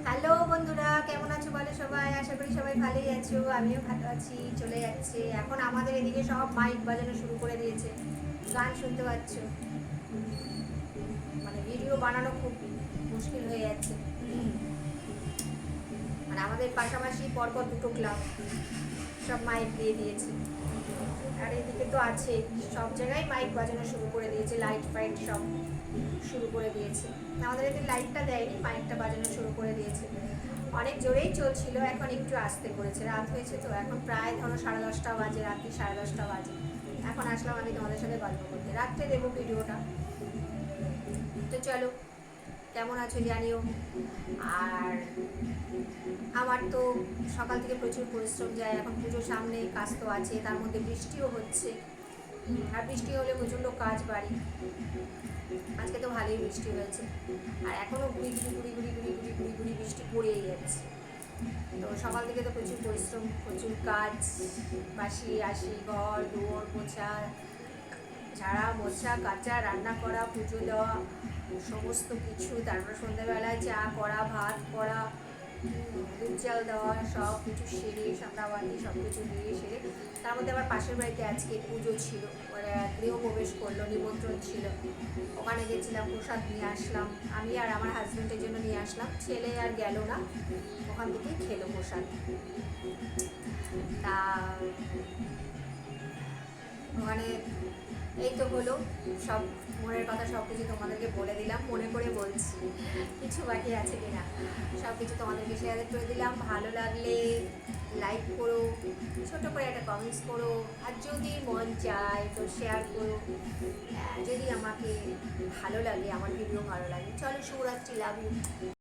Hello বন্ধুরা, কেমন আছো বলো সবাই? আশা করি সবাই ভালোই আছো, আমিও ভালো আছি। চলে যাচ্ছে এখন আমাদের এদিকে সব মাইক বাজানো শুরু করে দিয়েছে, গান শুনতে পাচ্ছ। মানে ভিডিও বানানো খুব মুশকিল হয়ে যাচ্ছে। মানে আমাদের পাশাপাশি পরপর দুটো ক্লাব সব মাইক দিয়ে দিয়েছে। আর এদিকে তো আছে, সব জায়গায় মাইক বাজানো শুরু করে দিয়েছে, লাইট ফাইট সব শুরু করে দিয়েছে। আমাদের এতে লাইটটা দেয়নি, মাইকটা বাজানো শুরু করে দিয়েছে। অনেক জোরেই চলছিল, এখন একটু আস্তে করেছে। রাত হয়েছে তো, এখন প্রায় ধরো 10:30 বাজে, রাত্রি 10:30 বাজে। এখন আসলাম আমি তোমাদের সাথে গল্প করতে, রাত্রে দেবো ভিডিওটা। তো চলো, কেমন আছো জানিও। আর আমার তো সকাল থেকে প্রচুর পরিশ্রম যায়, এখন পুজোর সামনে কাজ তো আছে, তার মধ্যে বৃষ্টিও হচ্ছে। আর বৃষ্টি হলে প্রচণ্ড কাজ বাড়ি। আজকে তো ভালোই বৃষ্টি হয়েছে, আর এখনও গুড়ি গুড়ি গুড়ি গুড়ি গুড়ি গুড়ি গুড়ি গুড়ি বৃষ্টি পড়েই যাচ্ছে। তো সকাল থেকে তো প্রচুর পরিশ্রম, প্রচুর কাজ। বাসি আসি, ঘর দৌড় মোছা, ঝাড়া মোছা, কাচা, রান্না করা, পুজো দেওয়া, সমস্ত কিছু। তারপর সন্ধ্যাবেলায় চা করা, ভাত করা, দুধ চাল দেওয়া, সব কিছু সেরে, সন্ধ্যাবাতি সব কিছু দিয়ে সেরে। তার মধ্যে আবার পাশের বাড়িতে আজকে পুজো ছিল, মানে গৃহপ্রবেশ করলো, নিমন্ত্রণ ছিল। ওখানে গেছিলাম, প্রসাদ নিয়ে আসলাম। আমি আর আমার হাজব্যান্ডের জন্য নিয়ে আসলাম, ছেলে আর গেল না, ওখান থেকেই খেলো প্রসাদ। তা ওখানে এই তো হলো সব, মনের কথা সব কিছু তোমাদেরকে বলে দিলাম, মনে করে বলছি, কিছু বাকি আছে কিনা সব কিছু তোমাদেরকে শেয়ার করে দিলাম। ভালো লাগলে লাইক করো, ছোটো করে একটা কমেন্টস করো, আর যদি মন চায় তো শেয়ার করো। যদি আমাকে ভালো লাগে, আমার ভিডিও ভালো লাগে। চলো, শুভরাত্রি, লাভ ইউ।